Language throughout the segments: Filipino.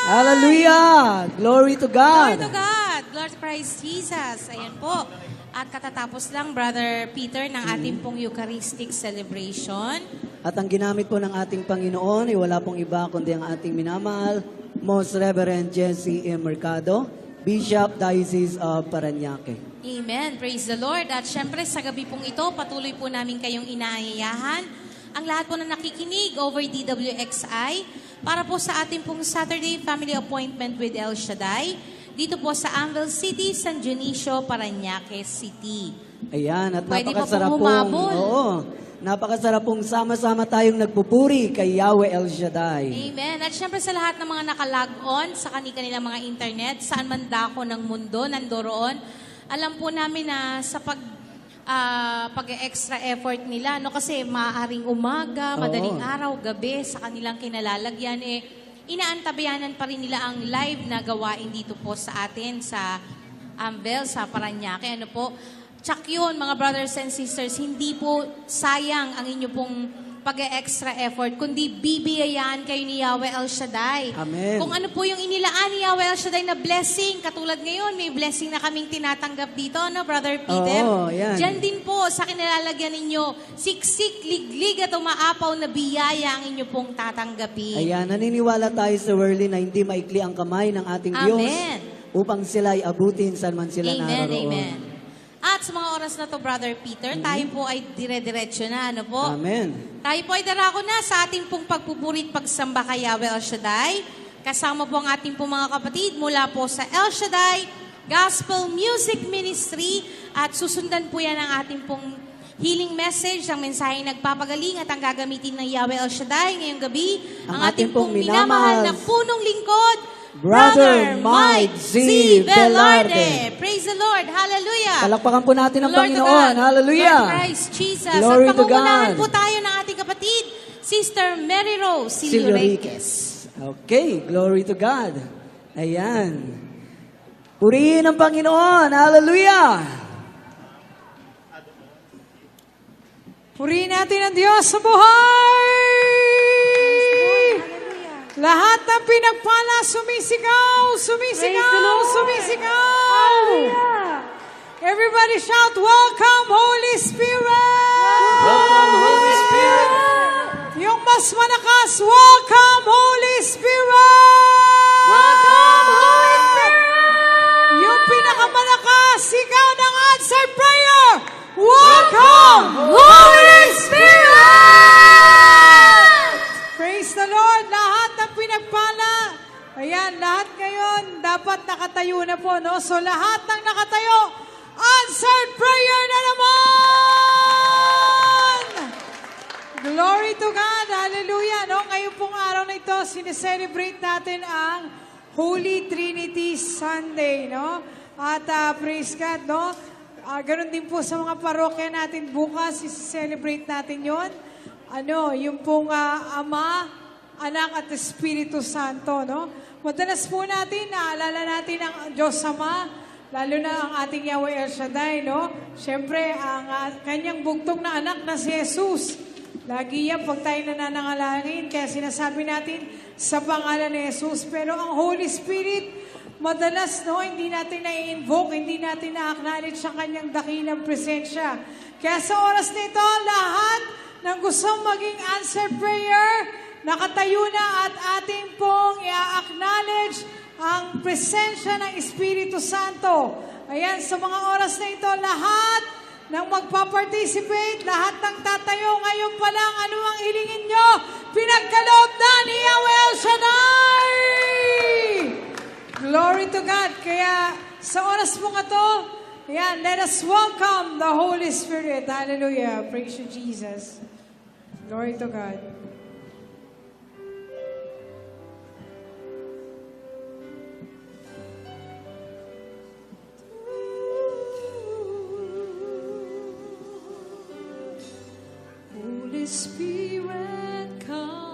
Hallelujah! Glory to Glory God! to God! Glory to Christ Jesus. Ayan po. At katatapos lang, Brother Peter, ng ating pong Eucharistic celebration. At ang ginamit po ng ating Panginoon ay wala pong iba kundi ang ating minamahal, Most Reverend Jesse M. Mercado, Bishop, Diocese of Parañaque. Amen. Praise the Lord. At syempre, sa gabi pong ito, patuloy po namin kayong inaayayahan ang lahat po na nakikinig over DWXI para po sa ating pong Saturday Family Appointment with El Shaddai dito po sa Anvil City, San Dionisio, Parañaque City. Ayan, at Pwede pa napakasarap pong pong, humabol. napakasarap pong sama-sama tayong nagpupuri kay Yahweh El Shaddai. Amen. At syempre sa lahat ng mga nakalog on sa kanilang mga internet, saan man dako ng mundo, nandoroon, alam po namin na sa pag-extra effort nila, no, kasi maaaring umaga, madaling araw, gabi, sa kanilang kinalalagyan, inaantabayanan pa rin nila ang live na gawain dito po sa atin, sa Anvil, sa Parañaque. Ano po? Tsak yun, mga brothers and sisters, hindi po sayang ang inyo pong pag-extra effort, kundi bibiyayaan kayo ni Yahweh El Shaddai. Amen. Kung ano po yung inilaan ni Yahweh El Shaddai na blessing, katulad ngayon, may blessing na kaming tinatanggap dito, no, Brother Peter? Oo, yan. Diyan din po sa kinalalagyan ninyo, siksik, liglig at umaapaw na biyaya ang inyo pong tatanggapin. Ayan, naniniwala tayo sa worldly na hindi maikli ang kamay ng ating Diyos Amen. upang sila ay abutin saan man sila Amen, naroroon. amen. At sa mga oras na to, Brother Peter, tayo po ay dire-diretso na, ano po? Amen. Tayo po ay darako na sa ating pong pagpupurit pagsamba kay Yahweh El Shaddai. Kasama po ang ating pong mga kapatid mula po sa El Shaddai Gospel Music Ministry. At susundan po yan ang ating pong healing message, ang mensaheng nagpapagaling at ang gagamitin ng Yahweh El Shaddai ngayong gabi. Ang ating pong minamahal na punong lingkod, Brother Mike Z. Velarde. Praise the Lord. Hallelujah. Palakpakan po natin ang Glory to Panginoon. God. Hallelujah. Lord Christ Jesus. Glory At to pangungunahan God. po tayo ng ating kapatid, Sister Mary Rose Siluriquez. Okay, glory to God. Ayan. Purihin ang Panginoon. Hallelujah. Purihin natin ang Diyos sa buhay! Lahat ng pinagpala, sumisigaw, sumisigaw, sumisigaw! Everybody shout, Welcome, Holy Spirit! Welcome, Holy Spirit! Yung mas malakas, Welcome, Holy Spirit! Welcome, Holy Spirit! Yung pinakamalakas, sigaw ng answered prayer, Welcome, Holy Spirit! Praise the Lord! Lahat ng pinagpala, ayan, lahat ngayon, dapat nakatayo na po, no? So lahat ng nakatayo, answered prayer na naman! Glory to God! Hallelujah! No? Ngayon pong araw na ito, sineselebrate natin ang Holy Trinity Sunday, no? At praise God, no? Ganun din po sa mga parokya natin bukas, i-celebrate natin yon. Ano, yung pong Ama, Anak at Espiritu Santo, no? Madalas po natin, naalala natin ang Diyos Ama, lalo na ang ating Yahweh El Shaddai, no? Siyempre, ang kanyang bugtong na anak na si Jesus. Lagi yan pag tayo nananalangin, kaya sinasabi natin sa pangalan ni Jesus. Pero ang Holy Spirit, madalas, no, hindi natin na-invoke, hindi natin na-acknowledge sa kanyang dakilang presensya. Kaya sa oras nito, lahat ng gustong maging answered prayer, nakatayo na at ating pong i-acknowledge ang presensya ng Espiritu Santo. Ayan, sa mga oras na ito, lahat ng magpa-participate, lahat ng tatayo, ngayon pa lang, ano ang hilingin nyo? Pinagkaloob na ni Yahweh El Shaddai! Glory to God. Kaya sa oras mo nga to, ayan, let us welcome the Holy Spirit. Hallelujah. Praise you, Jesus. Glory to God. Holy Spirit, come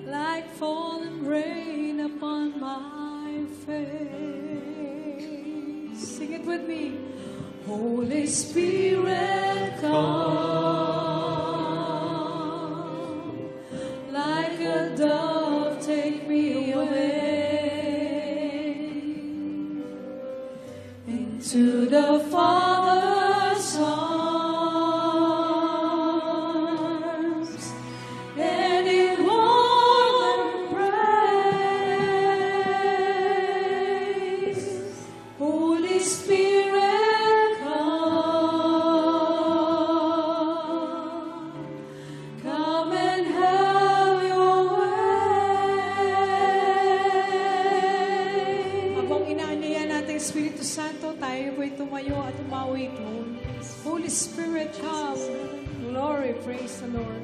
like falling rain upon my face. Sing it with me. Holy Spirit, come like the Father's arms, and in warm embrace, Holy Spirit, come and have your way. Habang inaanyayan natin ang Espiritu Santo, tayo po'y tumayo at umawit. Holy Spirit, come. Glory, praise the Lord.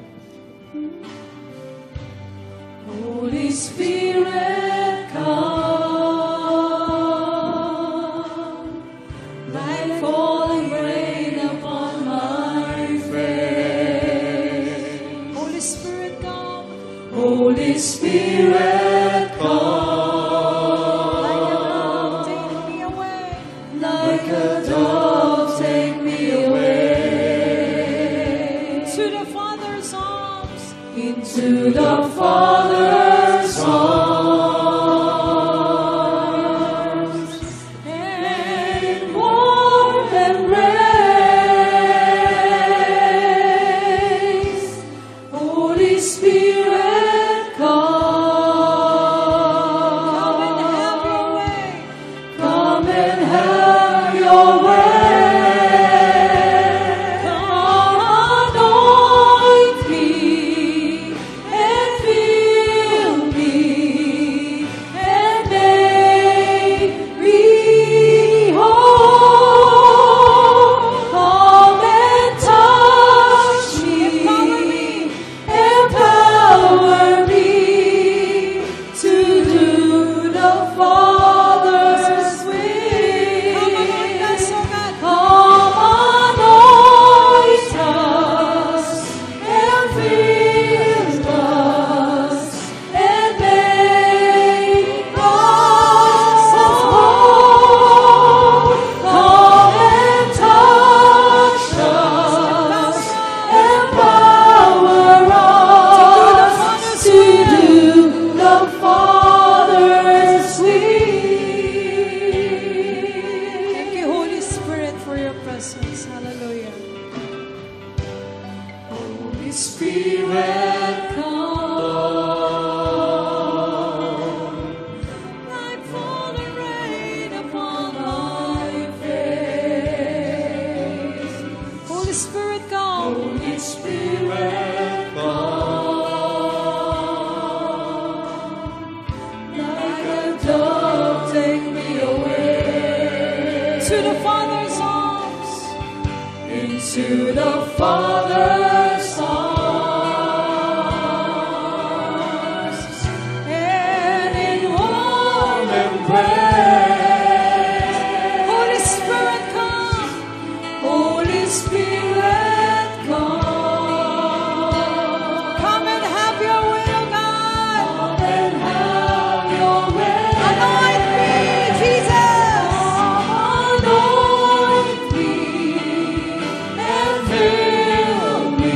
Holy Spirit, come. Like falling rain upon my face. Holy Spirit, come. Holy Spirit, come. Like a dove, take me away. To the Father's arms. Into the Father's arms. And warm embrace. Holy Spirit, come and have your way. Come and have your way. Come anoint me and fill me and make me whole. Come and touch me, empower me to do the Father's will. Come anoint us and fill us and make us whole. Come and touch us, empower us to do the Father's will. Thank you, Holy Spirit, for your presence. Hallelujah. Holy Spirit, come. Like falling rain upon my face. Holy Spirit, come. Holy Spirit, come. Like a dove, take me away. To the Father's arms. Into the Father's arms. And in warm embrace. Holy Spirit, come. Holy Spirit, come. Come and have your way, oh God. Come and have your way. Anoint me, Jesus. Anoint me and fill me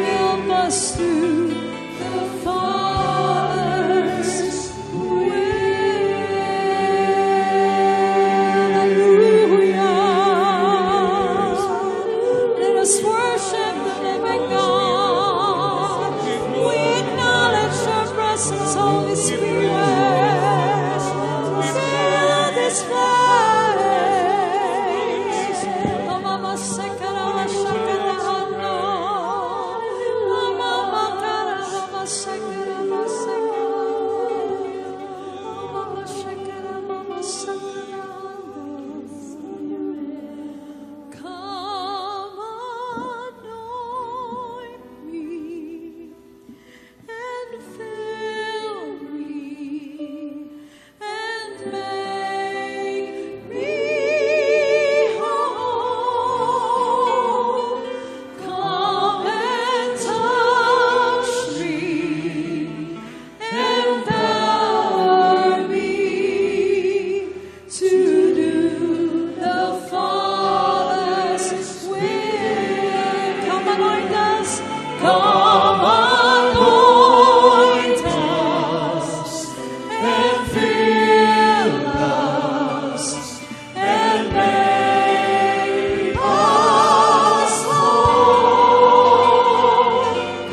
Help us to the Father's will. Hallelujah. Let us worship the living God. We acknowledge your presence, Holy Spirit. Fill this place. Mama sekara shakara hano. Mama kara mama sekara mama shakara mama sekara. Come anoint me and fill me and make me whole. Come and touch me, empower me to do the Father's will. Come anoint us. Come anoint us and fill us and make us whole.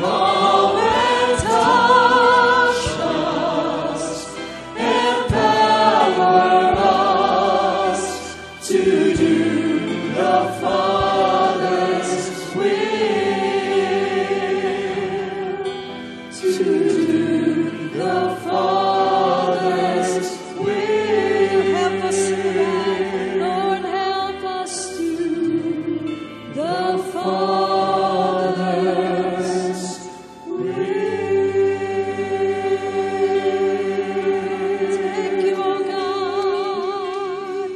Come and touch us, empower us to do the Father's will. To do the Father's will. Help us tonight, Lord, help us to the Father's will. Thank you, O God.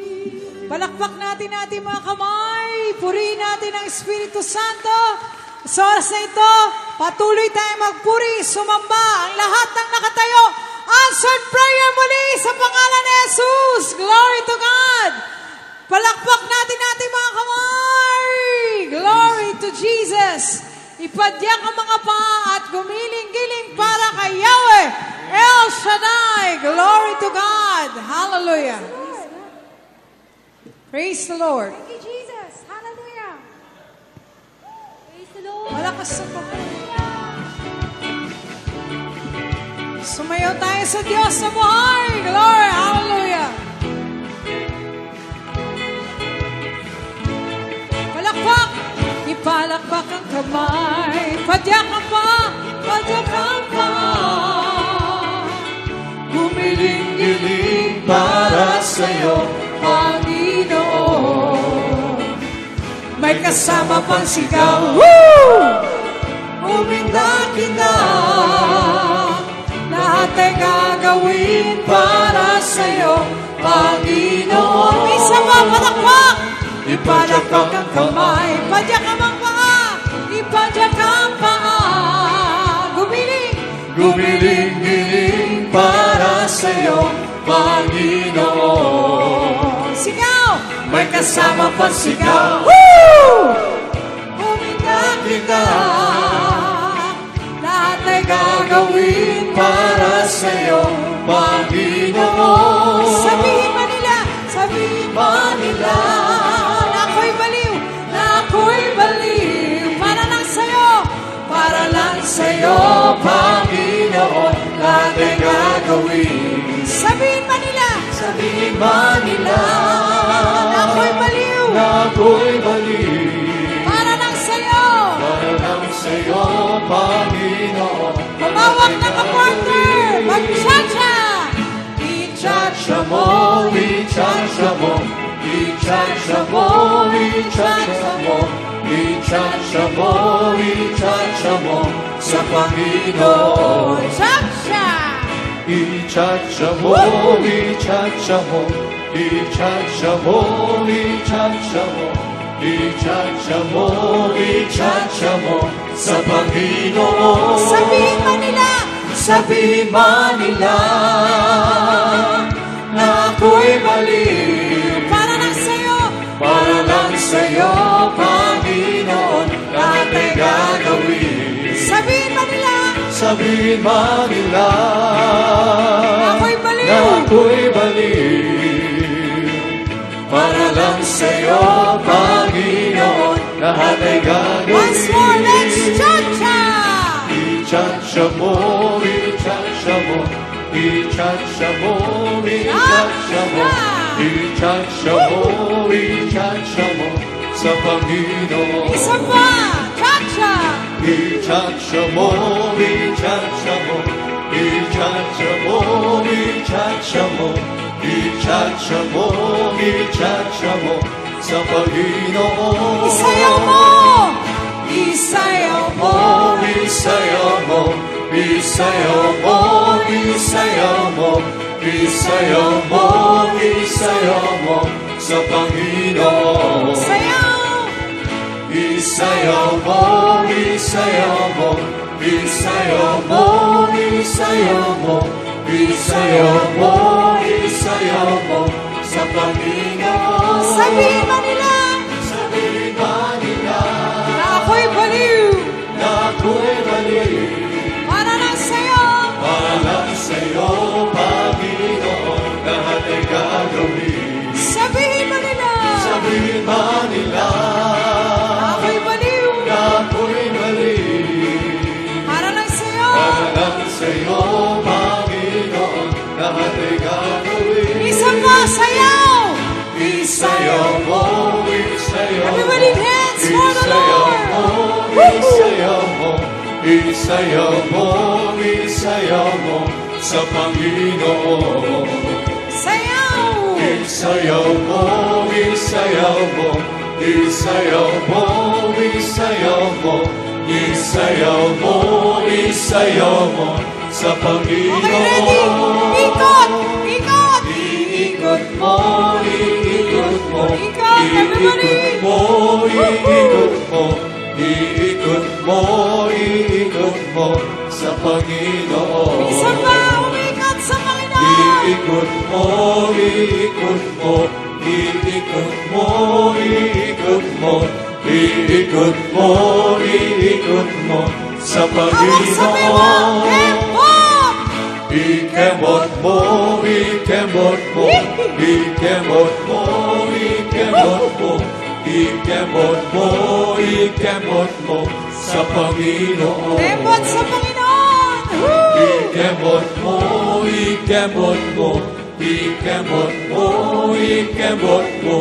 Palakpak natin ating mga kamay. Purihin natin ang Espiritu Santo. Sa oras na ito, patuloy tayong magpuri, sumamba ang lahat ng nakatayo. Answered prayer muli sa pangalan ni Jesus. Glory to God. Palakpak natin ating mga kamay. Glory to Jesus. Ipadyak ang mga paa at gumiling-giling para kay Yahweh El Shaddai. Glory to God. Hallelujah. Praise the Lord. Thank you, Jesus. Hallelujah. Praise the Lord. Malakas sa Panginoon. Sumayaw tayo sa Diyos sa buhay. Glory. Hallelujah. Palakpak. Ipalakpak ang kamay. Padyakan pa. Padyakan pa. Humiling-giling para sa'yo, Panginoon. May kasama pang sigaw. Woo! Umindak-indak. Lahat ay gagawin para sa'yo, Panginoon. May sama palakpak. Ipalakpak ang kamay. Padyakan ang paa. Ipadyakan ang paa. Gumiling. Gumiling-giling para sa'yo, Panginoon. Sigaw. May kasama pang sigaw. Woo! Umindak-indak. Lahat ay gagawin Para sa'yo, Panginoon. Sabihin Manila, sabihin Manila, na ako'y baliw, na ako'y baliw, para lang sa'yo, Panginoon, lahat ay gagawin. sabihin Manila, Sabihin Manila, na ako'y baliw, na ako'y baliw. para lang sa'yo, Para lang sa'yo, Panginoon. humawak na ka-partner, mag-chacha, Chacha mo, i-chacha mo, i-chacha mo, i-chacha mo, i-chacha mo, i-chacha mo sa Panginoon. chacha, I-chacha mo, i-chacha mo, i-chacha mo, i-chacha mo, i-chacha mo, i-chacha mo sa Panginoon. sabihin Manila, Sabihin man nila na ako'y mali, Para lang sa'yo, para lang sa'yo, Panginoon, lahat ay gagawin. sabihin man nila, Sabihin man nila ako'y baliw. na ako'y baliw, para lang sa'yo, Panginoon, lahat ay gagawin. Once more, let's cha-cha! I-cha-cha mo, i-cha-cha mo, i-cha-cha mo, i-cha-cha mo, i-cha-cha mo, i-cha-cha mo, sa Panginoon. Isa pa, cha-cha! I-cha-cha mo, i-cha-cha mo, i-cha-cha mo, i-cha-cha mo, i-cha-cha mo, i-cha-cha mo, sa Panginoon. Isayaw mo! Isayaw mo! Isayaw mo, isayaw mo, isayaw mo, isayaw mo, isayaw mo, sa Panginoon. Sayaw! Isayaw mo, isayaw mo, isayaw mo, isayaw mo, isayaw mo, isayaw mo, sa Panginoon. Sabihin man nila, Sabihin man nila na ako'y baliw. na ako'y mali, Para lang sa'yo, para lang sa'yo, Panginoon, lahat ay gagawin. sabihin man nila, Sabihin man nila na ako'y baliw. na ako'y mali, Para lang sa'yo, para lang sa'yo, Panginoon, lahat ay gagawin. isa pa, sayaw! Isayaw mo, isayaw mo, Everybody dance for the Lord! isayaw mo, isayaw mo, isayaw mo, sa Panginoon. Sayaw! Isayaw mo, isayaw mo, isayaw mo, isayaw mo, isayaw mo, isayaw mo, sa Panginoon. Okay, ready? Ikot! Ikot! Iikot mo, iikot mo, Ikot, everybody! iikot mo, iikot mo, iikot mo, iikot mo, sa Panginoon. Isa pa, umikot sa Panginoon! Iikot mo, iikot mo, iikot mo, iikot mo, iikot mo, iikot mo, sa Awag sabi mo, Panginoon. Kembot! Ikemot mo, ikemot mo, ikemot mo, ikemot mo, ikemot mo, ikemot mo, sa Panginoon. Kembot sa Panginoon! Woo! Ikemot mo, ikemot mo, ikemot mo, ikemot mo,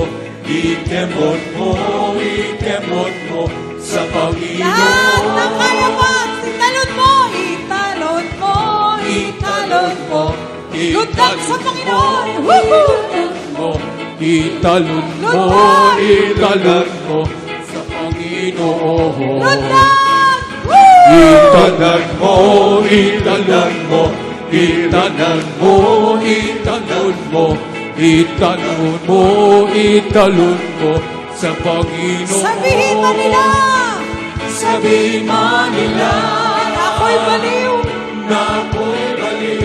ikemot mo, ikemot mo, sa Lahat ng Panginoon. kaya pa, italon mo, italon mo, italon mo. Good luck sa Panginoon! Woohoo! Italon mo, Good italon mo, sa Panginoon. Good luck! Woo! Itanan mo, itanan mo, itanan mo, itanan mo, itanan mo, italon mo, sa Panginoon. Sabihin man nila, Sabihin man nila na ako'y baliw. na ako'y mali,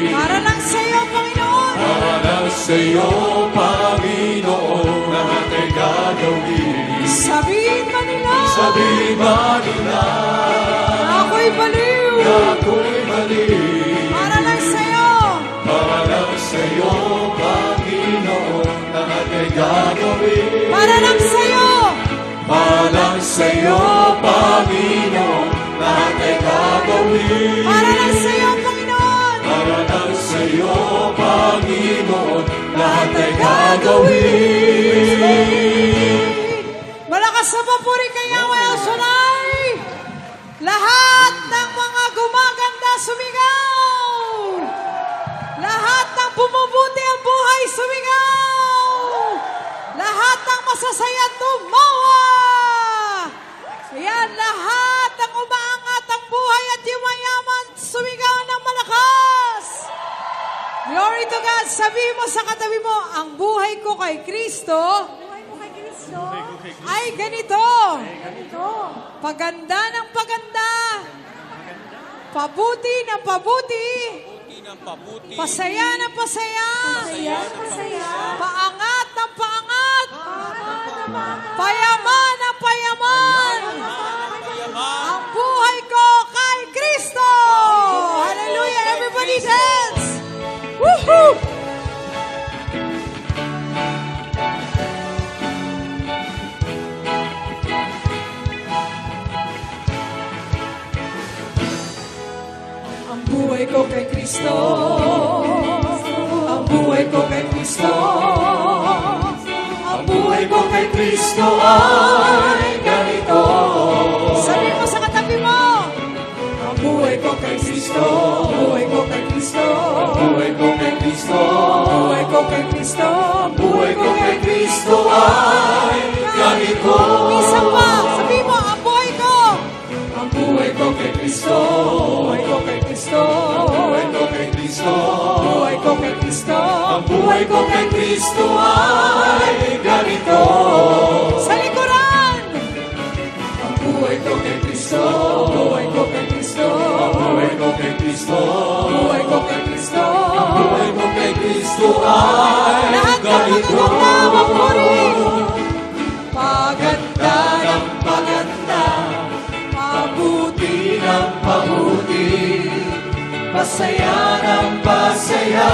Para lang sa'yo, Panginoon. para sa'yo, Panginoon, lahat ay gagawin. Sabihin man nila, Sabihin man nila na ako'y baliw. na ako'y mali, Para lang sa'yo, para lang sa'yo, Panginoon, lahat ay gagawin. para lang sa'yo. Para lang sa'yo, Panginoon, lahat ay gagawin. Para lang sa'yo, Panginoon. Para lang sa'yo, Panginoon, lahat ay gagawin. Malakas sa papuri kay Yahweh El Shaddai. Lahat ng mga gumaganda sumigaw. Lahat ng bumubuti ang buhay sumigaw. Lahat ng masasaya tumawa. Ayan, lahat ng umaangat ang buhay at yumayaman sumigaw ng malakas. Glory to God. Sabihin mo sa katabi mo, ang buhay ko kay Kristo Buhay mo kay Kristo. ay ganito. Ito. Paganda ng paganda. Pabuti na pabuti. Pabuti ng pabuti. Pasaya na pasaya. Masaya, masaya. Paangat na paangat. Paangat na paangat. Payaman na payaman. Ang buhay ko kay Kristo. Hallelujah. Everybody dance. Woohoo! Ang buhay ko kay Kristo. Ang buhay ko kay Kristo. Ang buhay ko kay Kristo ay ganito. Sabi mo sa katabi mo. Ang buhay ko kay Kristo. Ang buhay ko kay Kristo. Ang buhay ko kay Kristo. Ang buhay ko kay Kristo. Ang Buhay ko kay Kristo ay ganito. Isa pa. Sabi mo, ang buhay ko. Ang buhay ko kay Kristo. Ang buhay ko kay Kristo. Ang buhay ko kay Kristo. Ang buhay ko kay Kristo. Ang buhay ko kay Kristo ay ganito. Sa likuran. Ang buhay ko kay Kristo. Ang buhay ko kay Kristo. Ang buhay ko kay Kristo. Ang buhay ko kay Kristo. Ang buhay ko kay Kristo ay Lahat ng ganito. magaganda, magpuri. Paganda ng paganda. Mabuti ng Mabuti, pasaya ng pasaya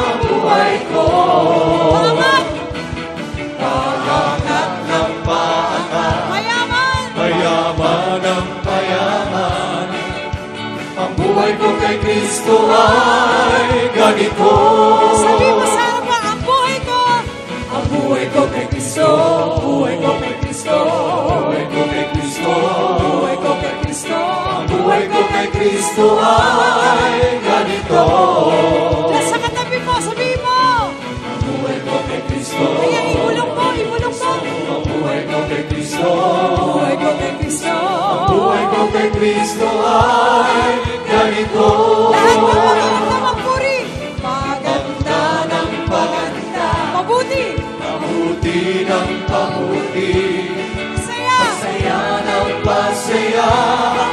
ang buhay ko. pangat. Paangat ng paangat, Mayaman. payaman ng payaman. Ang buhay ko kay Kristo ay ganito. Sabi mo sa harapan, ang buhay ko. Ang buhay ko kay Kristo. Ang buhay ko kay Kristo. Ang buhay ko kay Kristo. Ang buhay ko kay Kristo. Ang buhay ko kay Kristo ay ganito. Sa katabi mo, sabi mo. Ang buhay ko kay Kristo. Kaya ibulong mo, ibulong mo. Ang buhay ko kay Kristo. Ang buhay ko kay Kristo. Ang buhay ko kay Kristo ay ganito. Lahat ng magaganda, magpuri. Paganda ng paganda. Mabuti. Mabuti ng pabuti, Saya. saya ng pasaya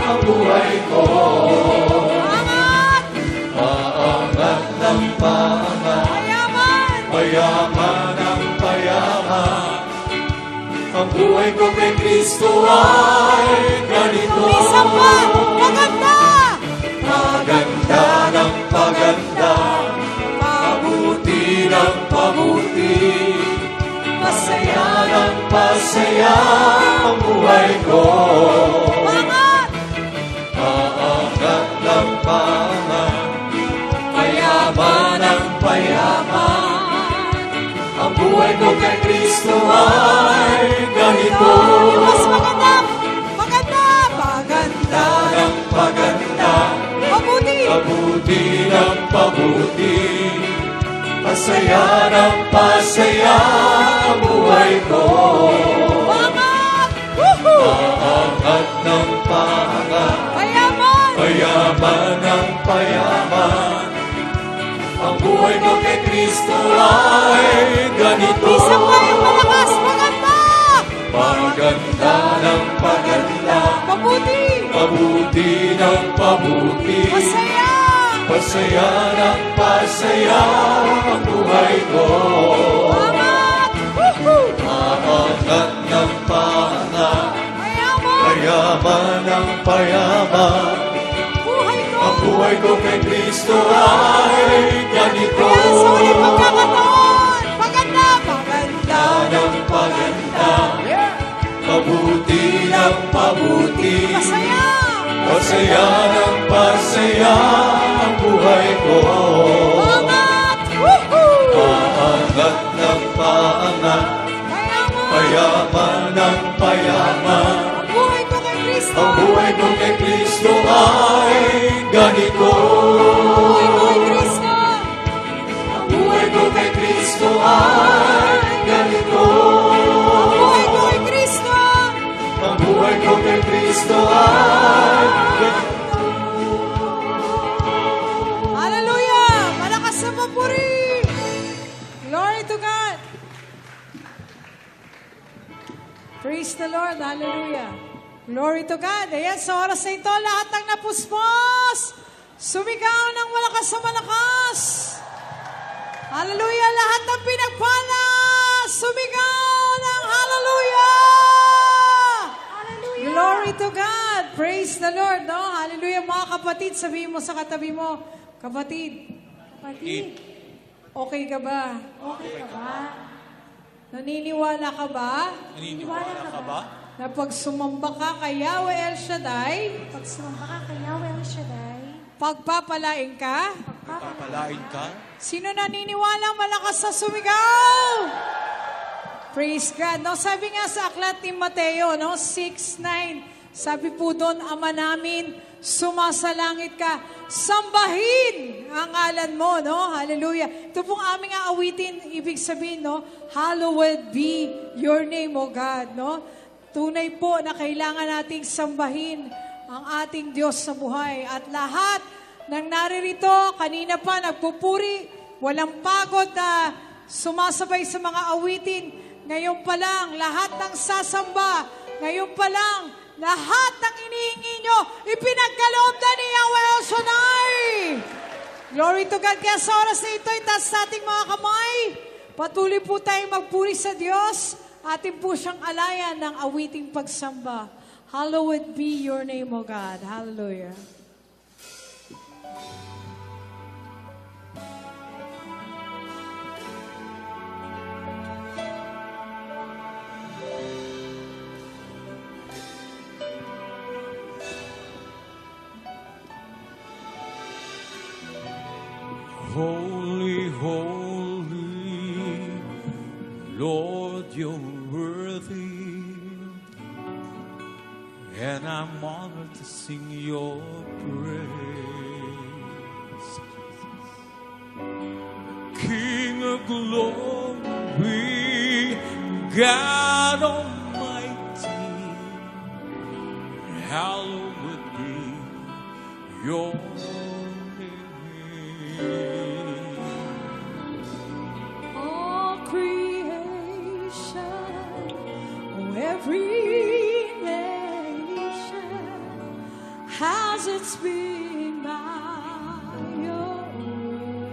ang buhay ko. Angat. Paangat ng paangat, Mayaman. payaman ng payaman. Ang buhay ko kay Kristo ay ganito. Isa pa. Maganda. Paganda ng paganda, mabuti ng pabuti, masaya ng pasaya ang buhay ko. Angat. Paangat ng paangat, payaman ng payaman. Ang buhay ko kay Kristo ay ganito. Yung mas maganda. Maganda. Maganda. Ng paganda, Mabuti. pabuti ng pabuti, pasaya ng pasaya ang buhay ko. Angat. Woohoo. Paangat ng paangat, Mayaman. payaman ng payaman. Ang buhay ko kay Kristo ay ganito. Isa pa yung malakas. Maganda. Paganda ng paganda, Mabuti. pabuti ng pabuti, Masaya. pasaya ng pasaya ang buhay ko. Angat. Woohoo. Paangat ng paangat, Mayaman. payaman ng payaman. Buhay ko. Ang buhay ko kay Kristo ay ganito. Kaya sa ulit pagkakataon. Maganda. Maganda. ng paganda, pabuti ng pabuti, Masaya. pasaya ng pasaya ang buhay ko. Angat. Woohoo. Paangat ng paangat, Mayaman. payaman ng payaman. Ang buhay ko kay Kristo. Ang buhay ko kay Kristo ay ganito. Buhay ko kay Kristo. Ang buhay ko kay Kristo ay ganito. Buhay ko kay Kristo. Ang buhay ko kay Kristo ay ganito. Hallelujah! Malakas sa papuri! Glory to God! Praise the Lord! Hallelujah! Glory to God. Ayan, sa oras na ito, lahat ng napuspos, sumigaw ng malakas sa malakas. Hallelujah! Lahat ng pinagpala, sumigaw ng hallelujah! Hallelujah! Glory to God! Praise the Lord, no? Hallelujah, mga kapatid. Sabihin mo sa katabi mo, kapatid, Kapatid, okay ka ba? okay ka ba? Naniniwala ka ba Iniwala ka ba? na pag sumamba ka kay Yahweh El Shaddai, Pag sumamba ka kay Yahweh El Shaddai, pagpapalain ka? Papalain ka? Sino naniniwala malakas sa sumigaw? Praise God. No, sabi nga sa aklat ni Mateo, no, 6:9, sabi po doon, Ama namin, sumasalangit ka, sambahin ang ngalan mo, no? Hallelujah. Ito pong aming aawitin, ibig sabihin, no, hallowed be your name, O God, no? Tunay po na kailangan nating sambahin ang ating Diyos sa buhay. At lahat ng naririto, kanina pa nagpupuri, walang pagod na sumasabay sa mga awitin. Ngayon pa lang, lahat ng sasamba, ngayon pa lang, lahat ng inihingi nyo, ipinagkaloob na ni Yahweh El Shaddai. Glory to God. Kaya sa oras na ito, itaas nating mga kamay. Patuloy po tayong magpuri sa Diyos. Atin po siyang alayan ng awiting pagsamba. Hallowed be your name, O God. Hallelujah. Holy, holy, Lord, you're worthy, and I'm honored to sing your praise. King of glory, God Almighty, hallowed be your All creation, oh, every nation has its being by your word.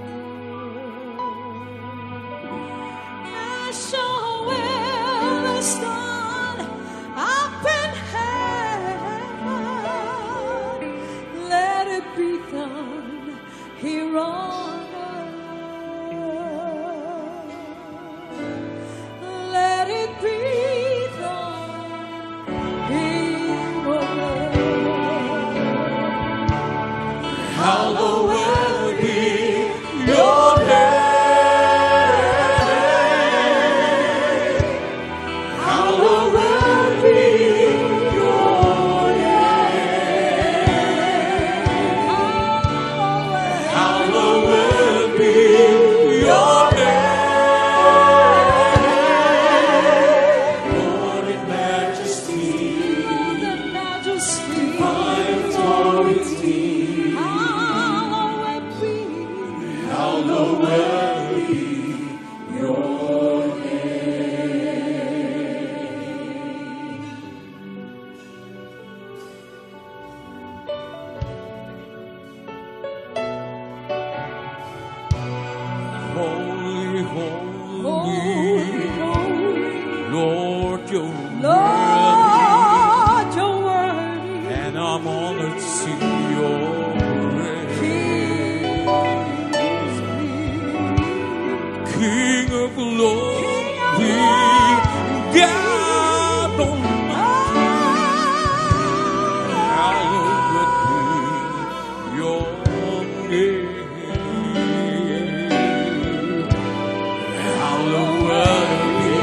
As your will is done up in heaven, let it be done here on earth. Let it be done here on earth. hallowed be your name. Hallowed be your name. Hallowed be your name. Lord in majesty, The majesty, divine authority, hallowed be. hallowed be your holy, holy, Holy, holy, Lord, you're worthy, Lord, you're worthy. and I'm honored to sing your praise. King of glory, God Almighty, hallowed be your name. Hallowed be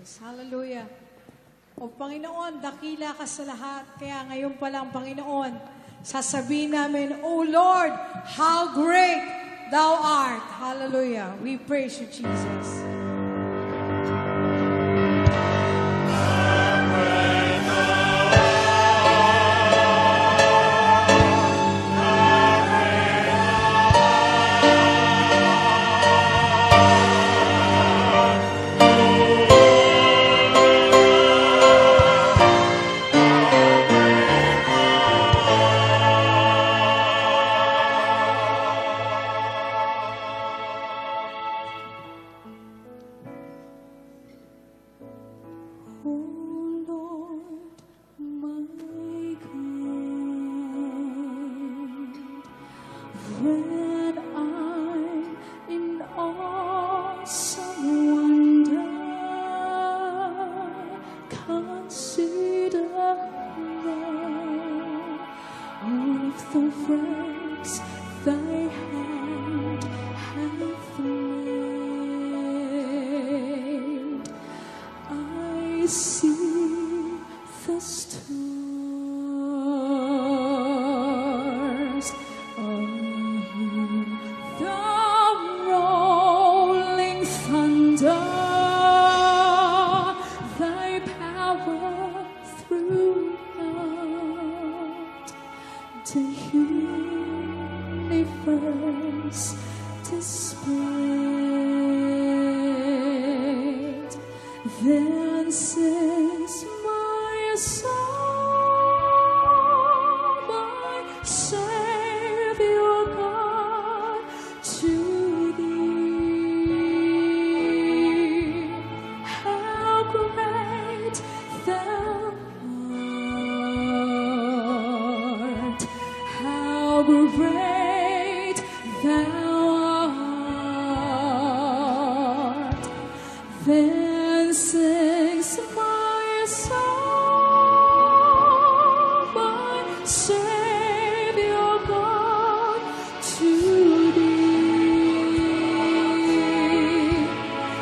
Jesus. Hallelujah. O Panginoon, dakila ka sa lahat. Kaya ngayon pa lang, Panginoon, sasabihin namin, O Lord, how great Thou art. Hallelujah. We praise you, Jesus. When I'm in awesome wonder, consider all of the works Thy hand hath made. I see the stars. The rolling thunder, Thy power throughout the universe displayed. Then sings my soul, my Savior God, to Thee. How great Thou art! How great Thou art! Then sings my soul, my Savior God, to Thee.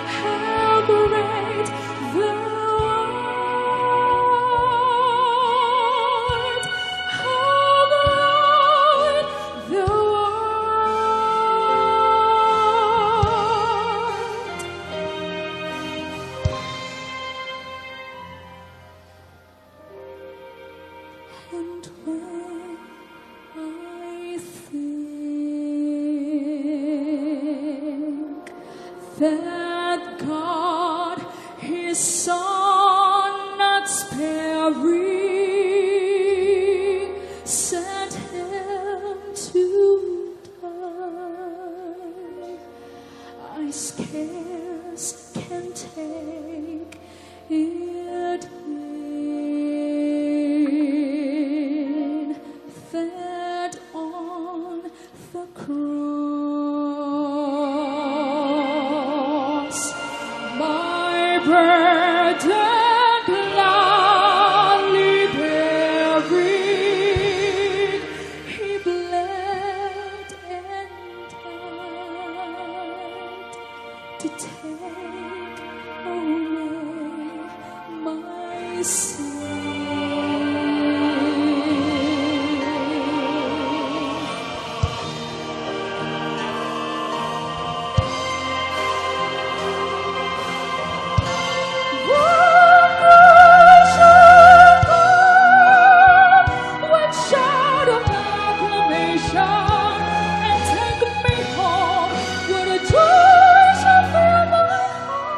How great Thou art! How great Thou art! And when I think that God His Son not sparing sent Him to die, I scarce can take it in, that on the cross my burden gladly bearing, He bled and died to take away my sin. What shout of acclamation, and take me home with a joy shall fill my heart.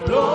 Gloria